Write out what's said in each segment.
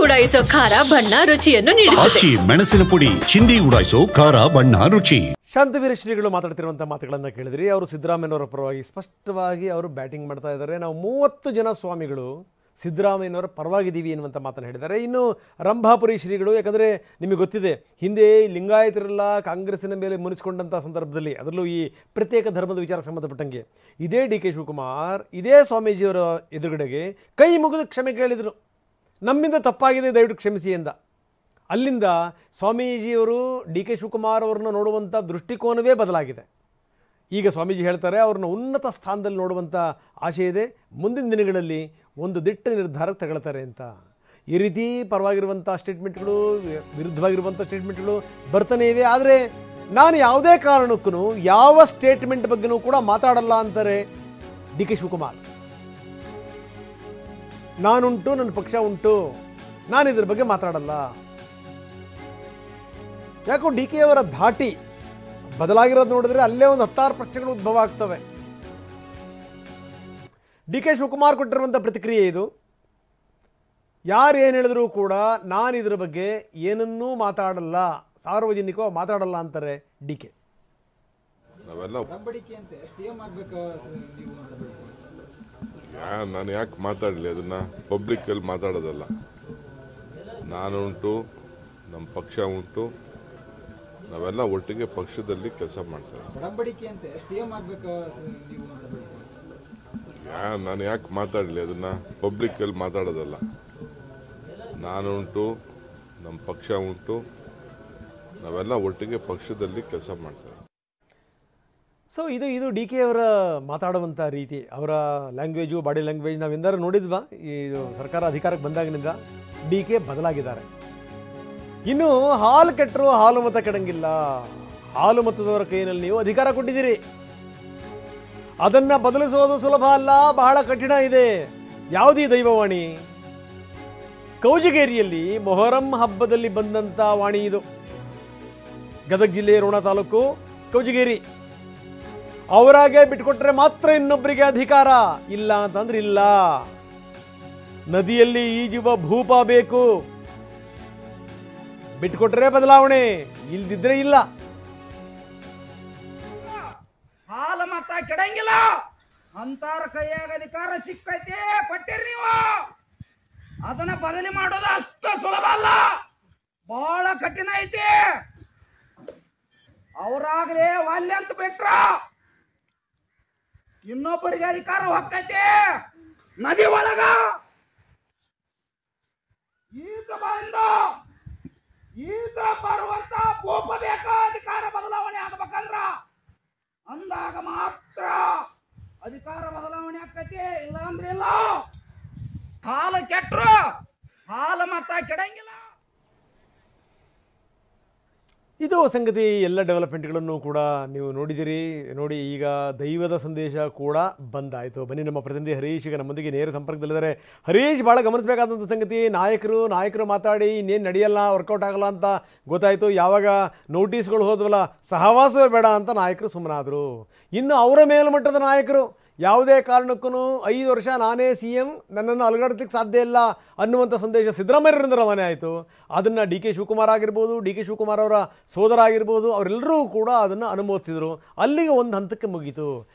ಉಡಾಯಿಸೋ ಖಾರ ಬಣ್ಣ ರುಚಿಯನ್ನು ನೀಡುತ್ತದೆ. ಮೆಣಸಿನ ಪುಡಿ ಚಿಂದಿ ಉಡಾಯಿಸೋ ಖಾರ ಬಣ್ಣ ರುಚಿ. ಶಾಂತವೀರ ಶ್ರೀಗಳು ಮಾತಾಡ್ತಿರುವಂಥ ಮಾತುಗಳನ್ನು ಕೇಳಿದ್ರಿ. ಅವರು ಸಿದ್ದರಾಮಯ್ಯನವರ ಪರವಾಗಿ ಸ್ಪಷ್ಟವಾಗಿ ಅವರು ಬ್ಯಾಟಿಂಗ್ ಮಾಡ್ತಾ ಇದ್ದಾರೆ. ನಾವು 30 ಜನ ಸ್ವಾಮಿಗಳು ಸಿದ್ದರಾಮಯ್ಯನವರ ಪರವಾಗಿದ್ದೀವಿ ಎನ್ನುವಂಥ ಮಾತನ್ನು ಹೇಳಿದ್ದಾರೆ. ಇನ್ನು ರಂಭಾಪುರಿ ಶ್ರೀಗಳು, ಯಾಕಂದರೆ ನಿಮಗೆ ಗೊತ್ತಿದೆ, ಹಿಂದೆ ಲಿಂಗಾಯತರೆಲ್ಲ ಕಾಂಗ್ರೆಸ್ಸಿನ ಮೇಲೆ ಮುನಿಸ್ಕೊಂಡಂಥ ಸಂದರ್ಭದಲ್ಲಿ, ಅದರಲ್ಲೂ ಈ ಪ್ರತ್ಯೇಕ ಧರ್ಮದ ವಿಚಾರಕ್ಕೆ ಸಂಬಂಧಪಟ್ಟಂಗೆ ಇದೇ ಡಿ ಕೆ ಶಿವಕುಮಾರ್ ಇದೇ ಸ್ವಾಮೀಜಿಯವರ ಎದುರುಗಡೆಗೆ ಕೈ ಮುಗಿದು ಕ್ಷಮೆ ಕೇಳಿದರು. ನಮ್ಮಿಂದ ತಪ್ಪಾಗಿದೆ, ದಯವಿಟ್ಟು ಕ್ಷಮಿಸಿ ಎಂದ. ಅಲ್ಲಿಂದ ಸ್ವಾಮೀಜಿಯವರು ಡಿ ಕೆ ಶಿವಕುಮಾರ್ ಅವರನ್ನು ನೋಡುವಂಥ ದೃಷ್ಟಿಕೋನವೇ ಬದಲಾಗಿದೆ. ಈಗ ಸ್ವಾಮೀಜಿ ಹೇಳ್ತಾರೆ ಅವ್ರನ್ನ ಉನ್ನತ ಸ್ಥಾನದಲ್ಲಿ ನೋಡುವಂಥ ಆಶೆ ಇದೆ, ಮುಂದಿನ ದಿನಗಳಲ್ಲಿ ಒಂದು ದಿಟ್ಟ ನಿರ್ಧಾರ ತಗೊಳ್ತಾರೆ ಅಂತ. ಈ ರೀತಿ ಪರವಾಗಿರುವಂಥ ಸ್ಟೇಟ್ಮೆಂಟ್ಗಳು, ವಿರುದ್ಧವಾಗಿರುವಂಥ ಸ್ಟೇಟ್ಮೆಂಟ್ಗಳು ಬರ್ತಾನೆ ಇವೆ. ಆದರೆ ನಾನು ಯಾವುದೇ ಕಾರಣಕ್ಕೂ ಯಾವ ಸ್ಟೇಟ್ಮೆಂಟ್ ಬಗ್ಗೆನೂ ಕೂಡ ಮಾತಾಡಲ್ಲ ಅಂತಾರೆ ಡಿ ಕೆ ಶಿವಕುಮಾರ್. ನಾನುಂಟು, ನನ್ನ ಪಕ್ಷ ಉಂಟು, ನಾನು ಇದ್ರ ಬಗ್ಗೆ ಮಾತಾಡಲ್ಲ. ಯಾಕೋ ಡಿ ಕೆ ಅವರ ಧಾಟಿ ಬದಲಾಗಿರೋದು ನೋಡಿದ್ರೆ ಅಲ್ಲೇ ಒಂದು 10 ಪ್ರಶ್ನೆಗಳು ಉದ್ಭವ ಆಗ್ತವೆ. ಡಿ ಕೆ ಶಿವಕುಮಾರ್ ಕೊಟ್ಟಿರುವಂಥ ಪ್ರತಿಕ್ರಿಯೆ ಇದು. ಯಾರು ಏನು ಹೇಳಿದ್ರು ಕೂಡ ನಾನು ಇದ್ರ ಬಗ್ಗೆ ಏನನ್ನೂ ಮಾತಾಡಲ್ಲ, ಸಾರ್ವಜನಿಕವಾಗಿ ಮಾತಾಡಲ್ಲ ಅಂತಾರೆ ಡಿ ಕೆ. ನಾನು ಯಾಕೆ ಮಾತಾಡಲಿ, ಅದನ್ನ ಪಬ್ಲಿಕ್ಕಲ್ಲಿ ಮಾತಾಡೋದಲ್ಲ. ನಾನು ಉಂಟು, ನಮ್ಮ ಪಕ್ಷ ಉಂಟು, ನಾವೆಲ್ಲ ಒಟ್ಟಿಗೆ ಪಕ್ಷದಲ್ಲಿ ಕೆಲಸ ಮಾಡ್ತಾರೆ. ನಾನು ಯಾಕೆ ಮಾತಾಡಲಿ, ಅದನ್ನ ಪಬ್ಲಿಕ್ಕಲ್ಲಿ ಮಾತಾಡೋದಲ್ಲ. ನಾನು ಉಂಟು, ನಮ್ಮ ಪಕ್ಷ ಉಂಟು, ನಾವೆಲ್ಲ ಒಟ್ಟಿಗೆ ಪಕ್ಷದಲ್ಲಿ ಕೆಲಸ ಮಾಡ್ತಾರೆ. ಸೊ ಇದು ಡಿ ಕೆ ಅವರ ಮಾತಾಡುವಂಥ ರೀತಿ, ಅವರ ಲ್ಯಾಂಗ್ವೇಜು, ಬಾಡಿ ಲ್ಯಾಂಗ್ವೇಜ್ ನಾವೆಂದಾರು ನೋಡಿದ್ವಾ? ಇದು ಸರ್ಕಾರ ಅಧಿಕಾರಕ್ಕೆ ಬಂದಾಗಿನಿಂದ ಡಿ ಕೆ ಬದಲಾಗಿದ್ದಾರೆ. ಇನ್ನು ಹಾಲು ಕೆಟ್ಟರು ಹಾಲು ಮತ ಕೆಡಂಗಿಲ್ಲ. ಹಾಲು ಮತದವರ ಕೈಯಲ್ಲಿ ನೀವು ಅಧಿಕಾರ ಕೊಟ್ಟಿದ್ದೀರಿ, ಅದನ್ನು ಬದಲಿಸೋದು ಸುಲಭ ಅಲ್ಲ, ಬಹಳ ಕಠಿಣ ಇದೆ. ಯಾವುದೀ ದೈವವಾಣಿ? ಕೌಜಗೇರಿಯಲ್ಲಿ ಮೊಹರಂ ಹಬ್ಬದಲ್ಲಿ ಬಂದಂಥ ವಾಣಿ ಇದು. ಗದಗ ಜಿಲ್ಲೆಯ ರೋಣ ತಾಲೂಕು ಕೌಜಗೇರಿ. ಅವರಾಗೆ ಬಿಟ್ಕೊಟ್ರೆ ಮಾತ್ರ ಇನ್ನೊಬ್ಬರಿಗೆ ಅಧಿಕಾರ, ಇಲ್ಲ ಅಂತಂದ್ರೆ ಇಲ್ಲ. ನದಿಯಲ್ಲಿ ಈಜುವ ಭೂಪ ಬೇಕು, ಬಿಟ್ಕೊಟ್ರೆ ಬದಲಾವಣೆ, ಇಲ್ದಿದ್ರೆ ಇಲ್ಲ. ಹಾಲು ಮತ ಕೆಡಂಗಿಲ್ಲ ಅಂತಾರ ಕೈಯಾಗ ಅಧಿಕಾರ ಸಿಕ್ಕೈತಿ, ಕೊಟ್ಟಿರಿ ನೀವು. ಅದನ್ನ ಬದಲಿ ಮಾಡೋದು ಅಷ್ಟು ಸುಲಭ ಅಲ್ಲ, ಬಹಳ ಕಠಿಣ ಐತಿ. ಅವರಾಗಲೇ ವಾಲ್ಯ ಅಂತ ಬಿಟ್ರ ಇನ್ನೊಬ್ಬರಿಗೆ ಅಧಿಕಾರ ಹೊಕ್ಕೈತಿ. ನದಿ ಒಳಗ ಈಗ ಬರುವಂತ ಭೂಪ ಬೇಕ, ಅಧಿಕಾರ ಬದಲಾವಣೆ ಆಗಬೇಕಂದ್ರ ಅಂದಾಗ ಮಾತ್ರ ಅಧಿಕಾರ ಬದಲಾವಣೆ ಆಕೈತಿ, ಇಲ್ಲ ಅಂದ್ರೆ ಇಲ್ಲ. ಹಾಲು ಕೆಟ್ಟರು ಹಾಲು ಮತ ಕೆಡಂಗಿಲ್ಲ. ಇದು ಸಂಗತಿ. ಎಲ್ಲ ಡೆವಲಪ್ಮೆಂಟ್ಗಳನ್ನು ಕೂಡ ನೀವು ನೋಡಿದಿರಿ. ನೋಡಿ, ಈಗ ದೈವದ ಸಂದೇಶ ಕೂಡ ಬಂದಾಯಿತು. ಬನ್ನಿ, ನಮ್ಮ ಪ್ರತಿನಿಧಿ ಹರೀಶ್ ಈಗ ನಮ್ಮೊಂದಿಗೆ ನೇರ ಸಂಪರ್ಕದಲ್ಲಿದ್ದಾರೆ. ಹರೀಶ್, ಭಾಳ ಗಮನಿಸಬೇಕಾದಂಥ ಸಂಗತಿ, ನಾಯಕರು ಮಾತಾಡಿ ಇನ್ನೇನು ನಡೆಯಲ್ಲ, ವರ್ಕೌಟ್ ಆಗಲ್ಲ ಅಂತ ಗೊತ್ತಾಯಿತು. ಯಾವಾಗ ನೋಟಿಸ್ಗಳು ಹೋದ್ವಲ್ಲ, ಸಹವಾಸವೇ ಬೇಡ ಅಂತ ನಾಯಕರು ಸುಮ್ಮನಾದರು. ಇನ್ನು ಅವರ ಮೇಲ್ಮಟ್ಟದ ನಾಯಕರು ಯಾವುದೇ ಕಾರಣಕ್ಕೂ 5 ವರ್ಷ ನಾನೇ CM, ನನ್ನನ್ನು ಅಲುಗಾಡಿಸ್ಲಿಕ್ಕೆ ಸಾಧ್ಯ ಇಲ್ಲ ಅನ್ನುವಂಥ ಸಂದೇಶ ಸಿದ್ದರಾಮಯ್ಯರಿಂದ ರವಾನೆ ಆಯಿತು. ಅದನ್ನು ಡಿ ಕೆ ಶಿವಕುಮಾರ್ ಆಗಿರ್ಬೋದು, ಡಿ ಕೆ ಶಿವಕುಮಾರ್ ಅವರ ಸೋದರ ಆಗಿರ್ಬೋದು, ಅವರೆಲ್ಲರೂ ಕೂಡ ಅದನ್ನು ಅನುಮೋದಿಸಿದರು. ಅಲ್ಲಿಗೆ ಒಂದು ಹಂತಕ್ಕೆ ಮುಗೀತು.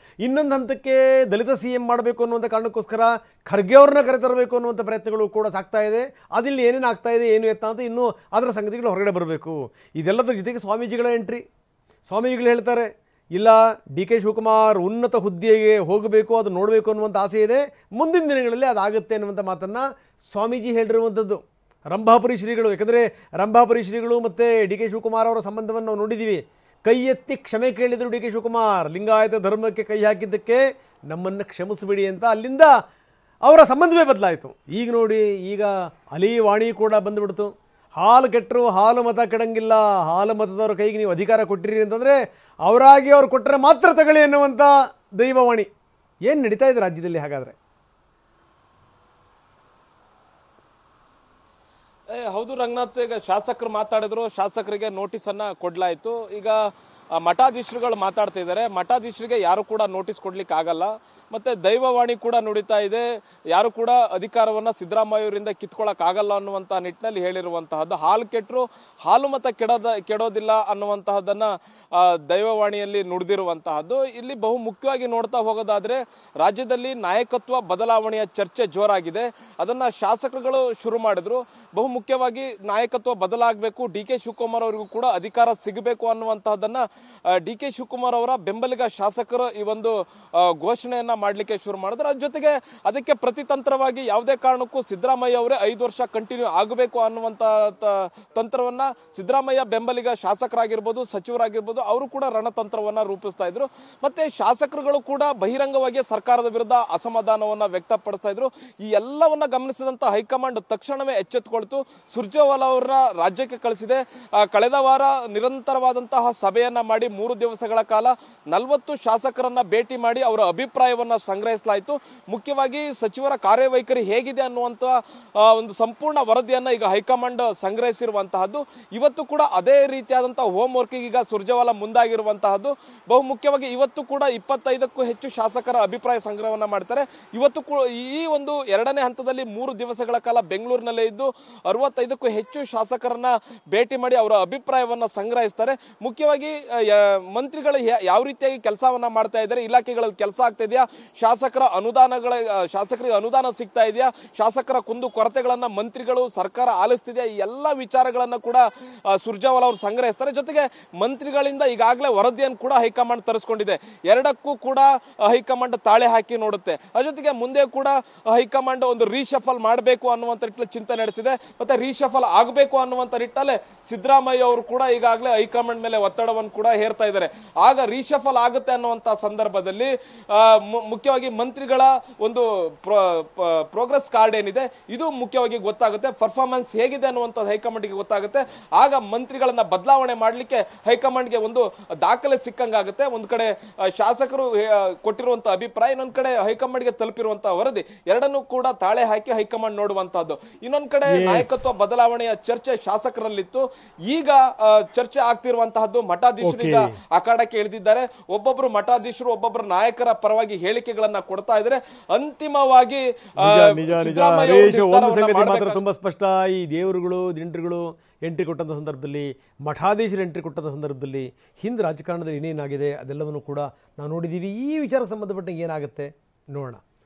ಇನ್ನೊಂದು ಹಂತಕ್ಕೆ ದಲಿತ CM ಮಾಡಬೇಕು ಅನ್ನುವಂಥ ಕಾರಣಕ್ಕೋಸ್ಕರ ಖರ್ಗೆ ಅವ್ರನ್ನ ಕರೆತರಬೇಕು ಅನ್ನುವಂಥ ಪ್ರಯತ್ನಗಳು ಕೂಡ ಸಾಗ್ತಾ ಇದೆ. ಅದಿಲ್ಲಿ ಏನೇನು ಆಗ್ತಾ ಇದೆ, ಏನು ಎತ್ತ ಅಂತ ಇನ್ನೂ ಅದರ ಸಂಗತಿಗಳು ಹೊರಗಡೆ ಬರಬೇಕು. ಇದೆಲ್ಲದರ ಜೊತೆಗೆ ಸ್ವಾಮೀಜಿಗಳ ಎಂಟ್ರಿ. ಸ್ವಾಮೀಜಿಗಳು ಹೇಳ್ತಾರೆ, ಇಲ್ಲ, ಡಿ ಕೆ ಶಿವಕುಮಾರ್ ಉನ್ನತ ಹುದ್ದೆಗೆ ಹೋಗಬೇಕು, ಅದು ನೋಡಬೇಕು ಅನ್ನುವಂಥ ಆಸೆ ಇದೆ, ಮುಂದಿನ ದಿನಗಳಲ್ಲಿ ಅದಾಗುತ್ತೆ ಅನ್ನುವಂಥ ಮಾತನ್ನು ಸ್ವಾಮೀಜಿ ಹೇಳಿರುವಂಥದ್ದು. ರಂಭಾಪುರಿ ಶ್ರೀಗಳು, ಯಾಕಂದರೆ ರಂಭಾಪುರಿ ಶ್ರೀಗಳು ಮತ್ತು ಡಿ ಕೆ ಶಿವಕುಮಾರ್ ಅವರ ಸಂಬಂಧವನ್ನು ನಾವು ನೋಡಿದ್ದೀವಿ. ಕೈ ಎತ್ತಿ ಕ್ಷಮೆ ಕೇಳಿದರು ಡಿ ಕೆ ಶಿವಕುಮಾರ್, ಲಿಂಗಾಯತ ಧರ್ಮಕ್ಕೆ ಕೈ ಹಾಕಿದ್ದಕ್ಕೆ ನಮ್ಮನ್ನು ಕ್ಷಮಿಸಿಬಿಡಿ ಅಂತ. ಅಲ್ಲಿಂದ ಅವರ ಸಂಬಂಧವೇ ಬದಲಾಯಿತು. ಈಗ ನೋಡಿ, ಈಗ ಅಲಿ ವಾಣಿ ಕೂಡ ಬಂದುಬಿಡ್ತು. ಹಾಲು ಕೆಟ್ಟರು ಹಾಲು ಮತ ಕೆಡಂಗಿಲ್ಲ, ಹಾಲು ಮತದವ್ರ ಕೈಗೆ ನೀವು ಅಧಿಕಾರ ಕೊಟ್ಟಿರಿ ಅಂತಂದರೆ ಅವರಾಗಿ ಅವ್ರು ಕೊಟ್ಟರೆ ಮಾತ್ರ ತಗೊಳ್ಳಿ ಅನ್ನುವಂಥ ದೈವವಾಣಿ. ಏನು ನಡೀತಾ ಇದೆ ರಾಜ್ಯದಲ್ಲಿ ಹಾಗಾದರೆ? ಹೌದು ರಂಗನಾಥ್, ಈಗ ಶಾಸಕರು ಮಾತಾಡಿದ್ರು, ಶಾಸಕರಿಗೆ ನೋಟಿಸನ್ನು ಕೊಡಲಾಯಿತು. ಈಗ ಮಠಾಧೀಶರುಗಳು ಮಾತಾಡ್ತಾ ಇದ್ದಾರೆ. ಮಠಾಧೀಶರಿಗೆ ಯಾರು ಕೂಡ ನೋಟಿಸ್ ಕೊಡ್ಲಿಕ್ಕೆ ಆಗಲ್ಲ. ಮತ್ತೆ ದೈವವಾಣಿ ಕೂಡ ನುಡಿತಾ ಇದೆ, ಯಾರು ಕೂಡ ಅಧಿಕಾರವನ್ನ ಸಿದ್ದರಾಮಯ್ಯ ಅವರಿಂದ ಕಿತ್ಕೊಳ್ಳಕ್ ಆಗಲ್ಲ ಅನ್ನುವಂತಹ ನಿಟ್ಟಿನಲ್ಲಿ ಹೇಳಿರುವಂತಹದ್ದು. ಹಾಲು ಕೆಟ್ಟರು ಹಾಲು ಮತ ಕೆಡೋದಿಲ್ಲ ಅನ್ನುವಂತಹದನ್ನ ದೈವವಾಣಿಯಲ್ಲಿ ನುಡಿದಿರುವಂತಹದ್ದು. ಇಲ್ಲಿ ಬಹು ಮುಖ್ಯವಾಗಿ ನೋಡ್ತಾ ಹೋಗೋದಾದ್ರೆ ರಾಜ್ಯದಲ್ಲಿ ನಾಯಕತ್ವ ಬದಲಾವಣೆಯ ಚರ್ಚೆ ಜೋರಾಗಿದೆ. ಅದನ್ನ ಶಾಸಕರುಗಳು ಶುರು ಮಾಡಿದ್ರು. ಬಹು ಮುಖ್ಯವಾಗಿ ನಾಯಕತ್ವ ಬದಲಾಗಬೇಕು, ಡಿ ಕೆ ಶಿವಕುಮಾರ್ ಅವರಿಗೂ ಕೂಡ ಅಧಿಕಾರ ಸಿಗಬೇಕು ಅನ್ನುವಂತಹದನ್ನ ಡಿ ಕೆ ಶಿವಕುಮಾರ್ ಅವರ ಬೆಂಬಲಿಗ ಶಾಸಕರು ಈ ಒಂದು ಘೋಷಣೆಯನ್ನ ಮಾಡ್ಲಿಕ್ಕೆ ಶುರು ಮಾಡಿದ್ರು. ಅದ್ರ ಜೊತೆಗೆ ಅದಕ್ಕೆ ಪ್ರತಿತಂತ್ರವಾಗಿ ಯಾವುದೇ ಕಾರಣಕ್ಕೂ ಸಿದ್ದರಾಮಯ್ಯ ಅವರೇ 5 ವರ್ಷ ಕಂಟಿನ್ಯೂ ಆಗಬೇಕು ಅನ್ನುವಂತ ತಂತ್ರವನ್ನ ಸಿದ್ದರಾಮಯ್ಯ ಬೆಂಬಲಿಗ ಶಾಸಕರಾಗಿರ್ಬೋದು, ಸಚಿವರಾಗಿರ್ಬೋದು, ಅವರು ಕೂಡ ರಣತಂತ್ರವನ್ನ ರೂಪಿಸ್ತಾ ಇದ್ರು. ಮತ್ತೆ ಶಾಸಕರುಗಳು ಕೂಡ ಬಹಿರಂಗವಾಗಿ ಸರ್ಕಾರದ ವಿರುದ್ಧ ಅಸಮಾಧಾನವನ್ನ ವ್ಯಕ್ತಪಡಿಸ್ತಾ ಇದ್ರು. ಈ ಎಲ್ಲವನ್ನ ಗಮನಿಸಿದಂತ ಹೈಕಮಾಂಡ್ ತಕ್ಷಣವೇ ಎಚ್ಚೆತ್ತುಕೊಳ್ತು. ಸುರ್ಜೇವಾಲಾ ಅವರ ರಾಜ್ಯಕ್ಕೆ ಕಳಿಸಿದೆ. ಕಳೆದ ವಾರ ನಿರಂತರವಾದಂತಹ ಸಭೆಯನ್ನ ಮಾಡಿ 3 ದಿವಸಗಳ ಕಾಲ 40 ಶಾಸಕರನ್ನ ಭೇಟಿ ಮಾಡಿ ಅವರ ಅಭಿಪ್ರಾಯವನ್ನ ಸಂಗ್ರಹಿಸಲಾಯಿತು. ಮುಖ್ಯವಾಗಿ ಸಚಿವರ ಕಾರ್ಯವೈಖರಿ ಹೇಗಿದೆ ಅನ್ನುವಂತ ಒಂದು ಸಂಪೂರ್ಣ ವರದಿಯನ್ನ ಈಗ ಹೈಕಮಾಂಡ್ ಸಂಗ್ರಹಿಸಿರುವಂತಹದ್ದು. ಇವತ್ತು ಕೂಡ ಅದೇ ರೀತಿಯಾದಂತಹ ಹೋಮ್ ವರ್ಕ್ ಈಗ ಸುರ್ಜೇವಾಲಾ ಮುಂದಾಗಿರುವಂತಹದ್ದು. ಬಹು ಮುಖ್ಯವಾಗಿ ಇವತ್ತು ಕೂಡ 25ಕ್ಕೂ ಹೆಚ್ಚು ಶಾಸಕರ ಅಭಿಪ್ರಾಯ ಸಂಗ್ರಹವನ್ನ ಮಾಡ್ತಾರೆ. ಇವತ್ತು ಈ ಒಂದು 2ನೇ ಹಂತದಲ್ಲಿ 3 ದಿವಸಗಳ ಕಾಲ ಬೆಂಗಳೂರಿನಲ್ಲೇ ಇದ್ದು 65ಕ್ಕೂ ಹೆಚ್ಚು ಶಾಸಕರನ್ನ ಭೇಟಿ ಮಾಡಿ ಅವರ ಅಭಿಪ್ರಾಯವನ್ನ ಸಂಗ್ರಹಿಸ್ತಾರೆ. ಮುಖ್ಯವಾಗಿ ಮಂತ್ರಿಗಳು ಯಾವ ರೀತಿಯಾಗಿ ಕೆಲಸವನ್ನ ಮಾಡ್ತಾ ಇದ್ದಾರೆ, ಇಲಾಖೆಗಳಲ್ಲಿ ಕೆಲಸ ಆಗ್ತಾ ಇದೆಯಾ, ಶಾಸಕರಿಗೆ ಅನುದಾನ ಸಿಗ್ತಾ ಇದೆಯಾ, ಶಾಸಕರ ಕುಂದು ಕೊರತೆಗಳನ್ನ ಮಂತ್ರಿಗಳು ಸರ್ಕಾರ ಆಲಿಸ್ತಿದೆಯಾ, ಈ ಎಲ್ಲ ವಿಚಾರಗಳನ್ನ ಕೂಡ ಸುರ್ಜೇವಾಲಾ ಅವರು ಸಂಗ್ರಹಿಸ್ತಾರೆ. ಜೊತೆಗೆ ಮಂತ್ರಿಗಳಿಂದ ಈಗಾಗಲೇ ವರದಿಯನ್ನು ಕೂಡ ಹೈಕಮಾಂಡ್ ತರಿಸ್ಕೊಂಡಿದೆ. 2ಕ್ಕೂ ಕೂಡ ಹೈಕಮಾಂಡ್ ತಾಳೆ ಹಾಕಿ ನೋಡುತ್ತೆ. ಅದ್ರ ಜೊತೆಗೆ ಮುಂದೆ ಕೂಡ ಹೈಕಮಾಂಡ್ ಒಂದು ರೀಶಫಲ್ ಮಾಡಬೇಕು ಅನ್ನುವಂತ ನಿಟ್ಟಿನಲ್ಲಿ ಚಿಂತನೆ ನಡೆಸಿದೆ. ಮತ್ತೆ ರೀಶಫಲ್ ಆಗಬೇಕು ಅನ್ನುವಂತ ನಿಟ್ಟಿನಲ್ಲಿ ಸಿದ್ದರಾಮಯ್ಯ ಅವರು ಕೂಡ ಈಗಾಗಲೇ ಹೈಕಮಾಂಡ್ ಮೇಲೆ ಒತ್ತಡವನ್ನು ಕೂಡ ಹೇರ್ತಾ ಇದ್ದಾರೆ. ಆಗ ರೀಶಫಲ್ ಆಗುತ್ತೆ ಅನ್ನುವಂತ ಸಂದರ್ಭದಲ್ಲಿ ಮುಖ್ಯವಾಗಿ ಮಂತ್ರಿಗಳ ಒಂದು ಪ್ರೋಗ್ರೆಸ್ ಕಾರ್ಡ್ ಏನಿದೆ ಇದು ಮುಖ್ಯವಾಗಿ ಗೊತ್ತಾಗುತ್ತೆ. ಪರ್ಫಾರ್ಮೆನ್ಸ್ ಹೇಗಿದೆ ಅನ್ನುವಂಥದ್ದು ಹೈಕಮಾಂಡ್ಗೆ ಗೊತ್ತಾಗುತ್ತೆ. ಆಗ ಮಂತ್ರಿಗಳನ್ನ ಬದಲಾವಣೆ ಮಾಡಲಿಕ್ಕೆ ಹೈಕಮಾಂಡ್ಗೆ ಒಂದು ದಾಖಲೆ ಸಿಕ್ಕಂಗಾಗುತ್ತೆ. ಒಂದು ಕಡೆ ಶಾಸಕರು ಕೊಟ್ಟಿರುವಂತಹ ಅಭಿಪ್ರಾಯ, ಇನ್ನೊಂದು ಕಡೆ ಹೈಕಮಾಂಡ್ಗೆ ತಲುಪಿರುವಂತಹ ವರದಿ, ಎರಡನ್ನೂ ಕೂಡ ತಾಳೆ ಹಾಕಿ ಹೈಕಮಾಂಡ್ ನೋಡುವಂತಹದ್ದು. ಇನ್ನೊಂದು ಕಡೆ ನಾಯಕತ್ವ ಬದಲಾವಣೆಯ ಚರ್ಚೆ ಶಾಸಕರಲ್ಲಿತ್ತು. ಈಗ ಚರ್ಚೆ ಆಗ್ತಿರುವಂತಹದ್ದು ಮಠಾಧೀಶರೀಗ ಅಖಾಡಕ್ಕೆ ಇಳಿದಿದ್ದಾರೆ. ಒಬ್ಬೊಬ್ರು ಮಠಾಧೀಶರು ಒಬ್ಬೊಬ್ಬರು ನಾಯಕರ ಪರವಾಗಿ ಹೇಳಿಕೆಗಳನ್ನ ಕೊಡ್ತಾ ಇದ್ದಾರೆ. ಅಂತಿಮವಾಗಿ ತುಂಬಾ ಸ್ಪಷ್ಟ, ಈ ದೇವರುಗಳು ದಿಂಡ್ರುಗಳು ಎಂಟ್ರಿ ಕೊಟ್ಟಂಥ ಸಂದರ್ಭದಲ್ಲಿ, ಮಠಾಧೀಶರು ಎಂಟ್ರಿ ಕೊಟ್ಟಂಥ ಸಂದರ್ಭದಲ್ಲಿ ಹಿಂದೆ ರಾಜಕಾರಣದಲ್ಲಿ ಏನೇನಾಗಿದೆ ಅದೆಲ್ಲವನ್ನು ಕೂಡ ನಾವು ನೋಡಿದ್ದೀವಿ. ಈ ವಿಚಾರಕ್ಕೆ ಸಂಬಂಧಪಟ್ಟಂಗೆ ಏನಾಗುತ್ತೆ ನೋಡೋಣ.